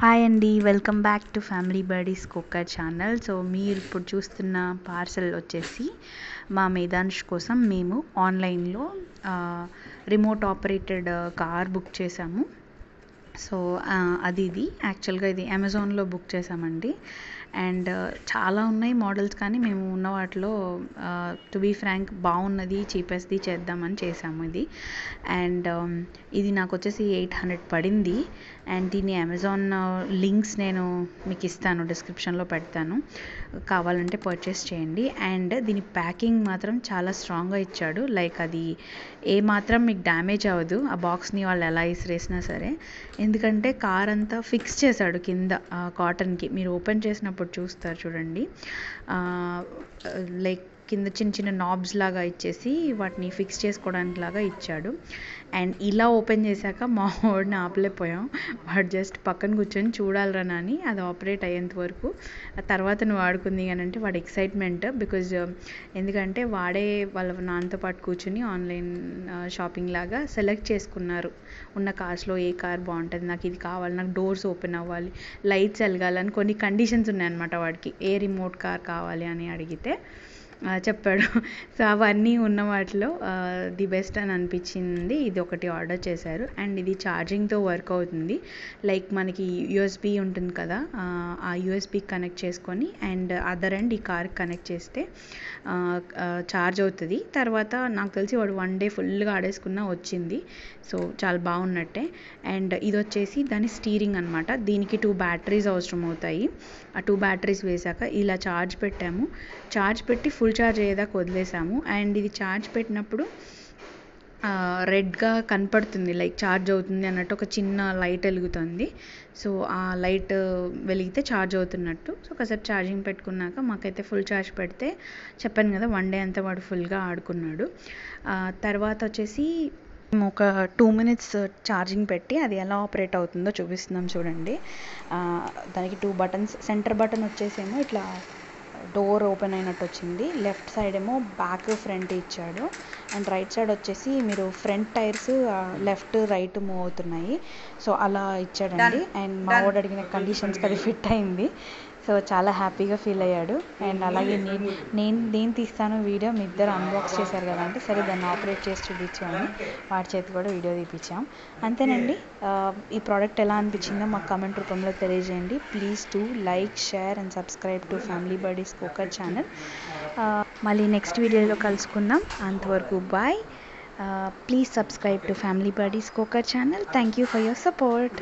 Hi అండి, welcome back to family birdies cooker channel. So మీరు ఇప్పుడు చూస్తున్న పార్సల్ వచ్చేసి మా మేధాంష్ కోసం మేము ఆన్లైన్లో రిమోట్ ఆపరేటెడ్ కార్ బుక్ చేసాము. సో ఇది యాక్చువల్గా ఇది అమెజాన్లో బుక్ చేసామండి. అండ్ చాలా ఉన్నాయి మోడల్స్, కానీ మేము ఉన్న వాటిలో టు బీ ఫ్రాంక్ బాగున్నది చీపెస్ట్ది చేద్దామని చేసాము ఇది. అండ్ ఇది నాకు వచ్చేసి 800 పడింది. అండ్ దీని అమెజాన్ లింక్స్ నేను మీకు ఇస్తాను, డిస్క్రిప్షన్లో పెడతాను, కావాలంటే పర్చేస్ చేయండి. అండ్ దీని ప్యాకింగ్ మాత్రం చాలా స్ట్రాంగ్గా ఇచ్చాడు. లైక్ అది ఏ మాత్రం మీకు డ్యామేజ్ అవ్వదు, ఆ బాక్స్ని వాళ్ళు ఎలా ఇసిరేసినా సరే. ఎందుకంటే కార్ అంతా ఫిక్స్ చేశాడు కింద కాటన్కి. మీరు ఓపెన్ చేసినప్పుడు చూస్తారు చూడండి, లైక్ కింద చిన్న చిన్న నాబ్స్ లాగా ఇచ్చేసి వాటిని ఫిక్స్ చేసుకోవడానికి లాగా ఇచ్చాడు. అండ్ ఇలా ఓపెన్ చేశాక మా వాడిని ఆపలేకపోయాం. వాడు జస్ట్ పక్కన కూర్చొని చూడాలరా అని అది ఆపరేట్ అయ్యేంత వరకు. ఆ తర్వాత నువ్వు ఆడుకుంది అని అంటే వాడు ఎక్సైట్మెంట్, బికాజ్ ఎందుకంటే వాడే వాళ్ళ నాన్నతో పాటు కూర్చొని ఆన్లైన్ షాపింగ్ లాగా సెలెక్ట్ చేసుకున్నారు. ఉన్న కార్స్లో ఏ కార్ బాగుంటుంది, నాకు ఇది కావాలి, నాకు డోర్స్ ఓపెన్ అవ్వాలి, లైట్స్ వెలగాలని కొన్ని కండిషన్స్ ఉన్నాయన్నమాట వాడికి. ఏ రిమోట్ కార్ కావాలి అని అడిగితే చెప్పాడు. సో అవన్నీ ఉన్న వాటిలో ది బెస్ట్ అని అనిపించింది ఇది ఒకటి ఆర్డర్ చేశారు. అండ్ ఇది ఛార్జింగ్తో వర్క్ అవుతుంది. లైక్ మనకి యూఎస్బి ఉంటుంది కదా, ఆ యూఎస్బి కనెక్ట్ చేసుకొని అండ్ అదర్ అండ్ ఈ కార్కి కనెక్ట్ చేస్తే ఛార్జ్ అవుతుంది. తర్వాత నాకు తెలిసి వాడు 1 డే ఫుల్గా ఆడేసుకున్నా వచ్చింది. సో చాలా బాగున్నట్టే. అండ్ ఇది వచ్చేసి దాని స్టీరింగ్ అనమాట. దీనికి 2 బ్యాటరీస్ అవసరం అవుతాయి. ఆ 2 బ్యాటరీస్ వేసాక ఇలా ఛార్జ్ పెట్టాము. ఛార్జ్ పెట్టి ఫుల్ ఛార్జ్ అయ్యేదాకా వదిలేసాము. అండ్ ఇది ఛార్జ్ పెట్టినప్పుడు రెడ్గా కనపడుతుంది, లైక్ ఛార్జ్ అవుతుంది అన్నట్టు ఒక చిన్న లైట్ వెలుగుతుంది. సో ఆ లైట్ వెలిగితే ఛార్జ్ అవుతున్నట్టు. సో ఒకసారి ఛార్జింగ్ పెట్టుకున్నాక మాకైతే ఫుల్ ఛార్జ్ పెడితే చెప్పాను కదా 1 డే అంతా వాడు ఫుల్గా ఆడుకున్నాడు. తర్వాత వచ్చేసి మేము ఒక 2 minutes ఛార్జింగ్ పెట్టి అది ఎలా ఆపరేట్ అవుతుందో చూపిస్తున్నాం చూడండి. దానికి 2 buttons, సెంటర్ బటన్ వచ్చేసేమో ఇట్లా డోర్ ఓపెన్ అయినట్టు వచ్చింది. లెఫ్ట్ సైడ్ ఏమో బ్యాక్ ఫ్రంట్ ఇచ్చాడు. అండ్ రైట్ సైడ్ వచ్చేసి మీరు front tyres left right move అవుతున్నాయి. సో అలా ఇచ్చాడండి. అండ్ మా వాడు అడిగిన కండిషన్స్కి అది ఫిట్ అయింది. సో చాలా హ్యాపీగా ఫీల్ అయ్యాడు. అండ్ అలాగే నేను తీస్తాను వీడియో, మీ ఇద్దరు అన్బాక్స్ చేశారు కదా అంటే సరే దాన్ని ఆపరేట్ చేసి చూపించాము, వాడి చేతి కూడా వీడియో తీపించాం. అంతేనండి. ఈ ప్రోడక్ట్ ఎలా అనిపించిందో మాకు కామెంట్ రూపంలో తెలియజేయండి. Please to like, share and subscribe to family birdies cooker channel. మళ్ళీ నెక్స్ట్ వీడియోలో కలుసుకుందాం. అంతవరకు bye. Please subscribe to Family Buddies Coker channel. Thank you for your support.